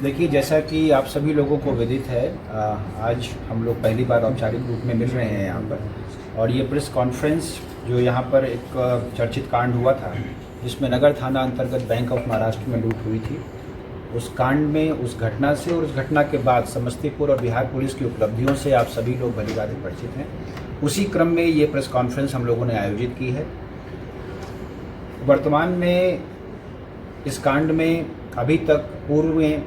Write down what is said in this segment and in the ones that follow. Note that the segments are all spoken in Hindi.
देखिए, जैसा कि आप सभी लोगों को विदित है, आज हम लोग पहली बार औपचारिक रूप में मिल रहे हैं यहाँ पर। और ये प्रेस कॉन्फ्रेंस जो यहाँ पर एक चर्चित कांड हुआ था, जिसमें नगर थाना अंतर्गत बैंक ऑफ महाराष्ट्र में लूट हुई थी, उस कांड में, उस घटना से और उस घटना के बाद समस्तीपुर और बिहार पुलिस की उपलब्धियों से आप सभी लोग भलीभांति परिचित हैं। उसी क्रम में ये प्रेस कॉन्फ्रेंस हम लोगों ने आयोजित की है। वर्तमान में इस कांड में अभी तक पूर्व में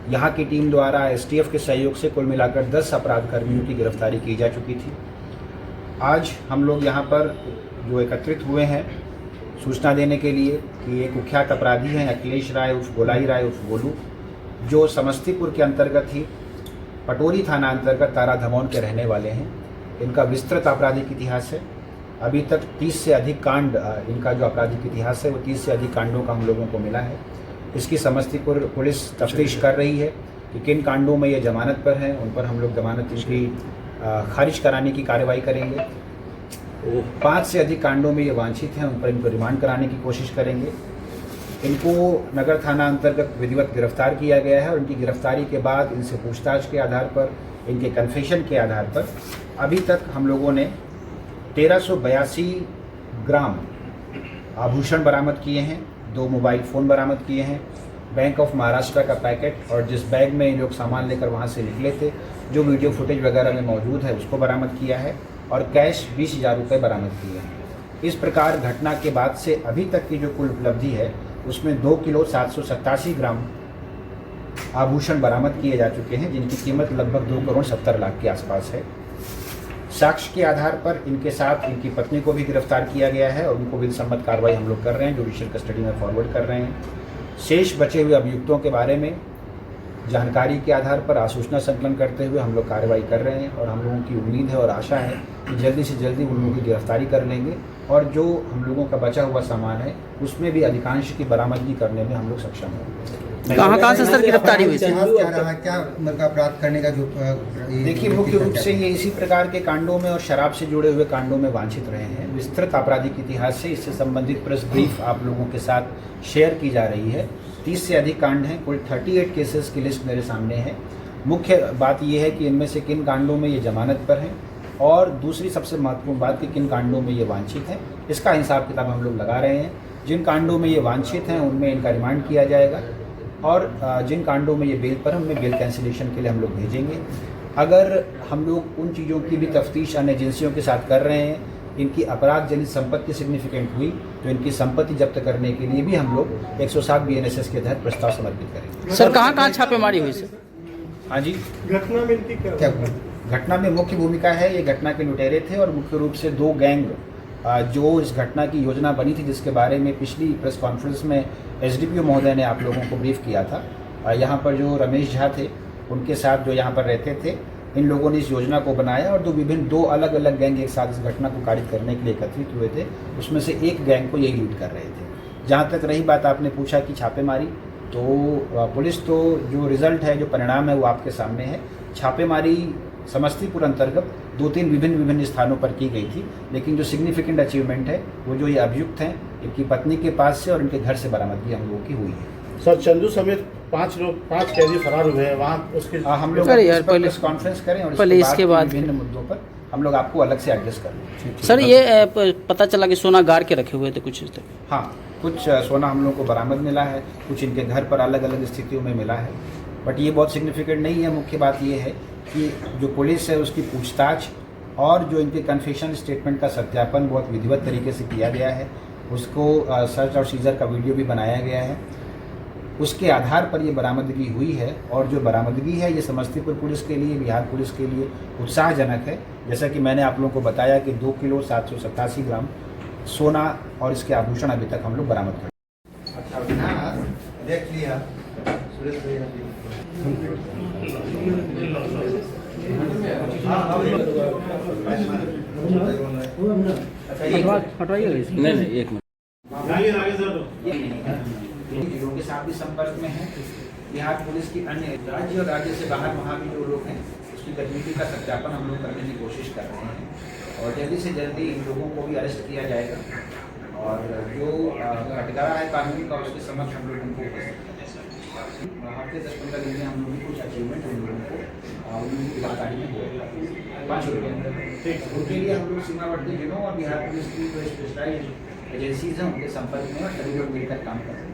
यहाँ की टीम द्वारा एसटीएफ के सहयोग से कुल मिलाकर 10 अपराध कर्मियों की गिरफ्तारी की जा चुकी थी। आज हम लोग यहाँ पर जो एकत्रित हुए हैं सूचना देने के लिए कि एक कुख्यात अपराधी हैं अखिलेश राय उर्फ गोलाई राय उर्फ गोलू, जो समस्तीपुर के अंतर्गत ही पटोरी थाना अंतर्गत तारा धमौन के रहने वाले हैं। इनका विस्तृत आपराधिक इतिहास है। अभी तक 30 से अधिक कांड, इनका जो आपराधिक इतिहास है वो 30 से अधिक कांडों का हम लोगों को मिला है। इसकी समस्तीपुर पुलिस तफ्तीश कर रही है कि किन कांडों में ये जमानत पर हैं, उन पर हम लोग जमानत इनकी खारिज कराने की कार्रवाई करेंगे। 5 से अधिक कांडों में ये वांछित हैं, उन पर इनको रिमांड कराने की कोशिश करेंगे। इनको नगर थाना अंतर्गत विधिवत गिरफ्तार किया गया है और इनकी गिरफ्तारी के बाद इनसे पूछताछ के आधार पर, इनके कन्फेशन के आधार पर अभी तक हम लोगों ने 1382 ग्राम आभूषण बरामद किए हैं, 2 मोबाइल फ़ोन बरामद किए हैं, बैंक ऑफ महाराष्ट्र का पैकेट और जिस बैग में लोग सामान लेकर वहाँ से निकले थे, जो वीडियो फुटेज वगैरह में मौजूद है, उसको बरामद किया है और कैश 20,000 रुपये बरामद किए हैं। इस प्रकार घटना के बाद से अभी तक की जो कुल उपलब्धि है उसमें 2 किलो 787 ग्राम आभूषण बरामद किए जा चुके हैं, जिनकी कीमत लगभग 2 करोड़ 70 लाख के आसपास है। साक्ष्य के आधार पर इनके साथ इनकी पत्नी को भी गिरफ्तार किया गया है और उनको विधि सम्मत कार्रवाई हम लोग कर रहे हैं, जुडिशियल कस्टडी में फॉरवर्ड कर रहे हैं। शेष बचे हुए अभियुक्तों के बारे में जानकारी के आधार पर आसूचना संकलन करते हुए हम लोग कार्रवाई कर रहे हैं और हम लोगों की उम्मीद है और आशा है कि जल्दी से जल्दी उन लोगों की गिरफ्तारी कर लेंगे और जो हम लोगों का बचा हुआ सामान है उसमें भी अधिकांश की बरामदगी करने में हम लोग सक्षम होंगे। कहाँ से सर गिरफ्तारी हुई? क्या अपराध करने का जो देखिए, मुख्य रूप से ये इसी प्रकार के कांडों में और शराब से जुड़े हुए कांडों में वांछित रहे हैं। विस्तृत आपराधिक इतिहास से इससे संबंधित प्रेस ब्रीफ आप लोगों के साथ शेयर की जा रही है। 30 से अधिक कांड हैं, कुल 38 केसेस की लिस्ट मेरे सामने है। मुख्य बात यह है कि इनमें से किन कांडों में ये जमानत पर हैं और दूसरी सबसे महत्वपूर्ण बात कि किन कांडों में ये वांछित हैं, इसका हिसाब किताब हम लोग लगा रहे हैं। जिन कांडों में ये वांछित हैं उनमें इनका रिमांड किया जाएगा और जिन कांडों में ये बेल पर हैं उनमें बेल कैंसिलेशन के लिए हम लोग भेजेंगे। अगर हम लोग उन चीज़ों की भी तफ्तीश अन्य एजेंसियों के साथ कर रहे हैं, इनकी अपराध जनित संपत्ति सिग्निफिकेंट हुई तो इनकी संपत्ति जब्त करने के लिए भी हम लोग 107 BNSS के तहत प्रस्ताव समर्पित करेंगे। सर कहाँ छापेमारी हुई सर? हाँ जी, घटना में क्या घटना में मुख्य भूमिका है, ये घटना के लुटेरे थे और मुख्य रूप से 2 गैंग जो इस घटना की योजना बनी थी, जिसके बारे में पिछली प्रेस कॉन्फ्रेंस में एसडीपीओ महोदय ने आप लोगों को ब्रीफ किया था। यहाँ पर जो रमेश झा थे उनके साथ जो यहाँ पर रहते थे, इन लोगों ने इस योजना को बनाया और 2 अलग अलग गैंग एक साथ इस घटना को कारित करने के लिए एकत्रित हुए थे। उसमें से एक गैंग को यही लूट कर रहे थे। जहाँ तक रही बात, आपने पूछा कि छापेमारी, तो पुलिस तो जो रिजल्ट है, जो परिणाम है वो आपके सामने है। छापेमारी समस्तीपुर अंतर्गत 2-3 विभिन्न स्थानों पर की गई थी, लेकिन जो सिग्निफिकेंट अचीवमेंट है वो जो ये अभियुक्त हैं, इनकी पत्नी के पास से और इनके घर से बरामदगी हम लोगों की हुई है। सर चंदू समेत 5 कैदी फरार हुए हैं वहाँ, उसके हम लोग प्रेस कॉन्फ्रेंस करें और इसके बाद विभिन्न मुद्दों पर हम लोग आपको अलग से एड्रेस करें। सर ये पता चला कि सोना गार के रखे हुए थे कुछ? हाँ, कुछ सोना हम लोग को बरामद मिला है, कुछ इनके घर पर अलग अलग स्थितियों में मिला है, बट ये बहुत सिग्निफिकेंट नहीं है। मुख्य बात ये है कि जो पुलिस है उसकी पूछताछ और जो इनके कन्फेशन स्टेटमेंट का सत्यापन बहुत विधिवत तरीके से किया गया है। उसको सर्च और सीजर का वीडियो भी बनाया गया है, उसके आधार पर ये बरामदगी हुई है। और जो बरामदगी है ये समस्तीपुर पुलिस के लिए, बिहार पुलिस के लिए उत्साहजनक है। जैसा कि मैंने आप लोगों को बताया कि 2 किलो 787 ग्राम सोना और इसके आभूषण अभी तक हम लोग बरामद कर। अच्छा, देख लिया नहीं, एक मिनट। लोगों के साथ भी संपर्क में है। बिहार पुलिस की अन्य राज्य और राज्य से बाहर वहाँ भी जो लोग हैं उसकी गतिविधि का सत्यापन हम लोग करने की कोशिश कर रहे हैं और जल्दी से जल्दी इन लोगों को भी अरेस्ट किया जाएगा और जो कटघरा है कानूनी का उसके समक्ष हम लोग उनको हफ्ते 10-15 दिन में हम लोग कुछ अचीवमेंट उन लोगों को उनकी गिरफ्तारी में हो 5 रुपये उनके लिए हम लोग सीमावर्ती जिलों और बिहार पुलिस की जो स्पेशलाइज एजेंसीज हैं उनके संपर्क में और सभी लोग मिलकर काम कर रहे हैं।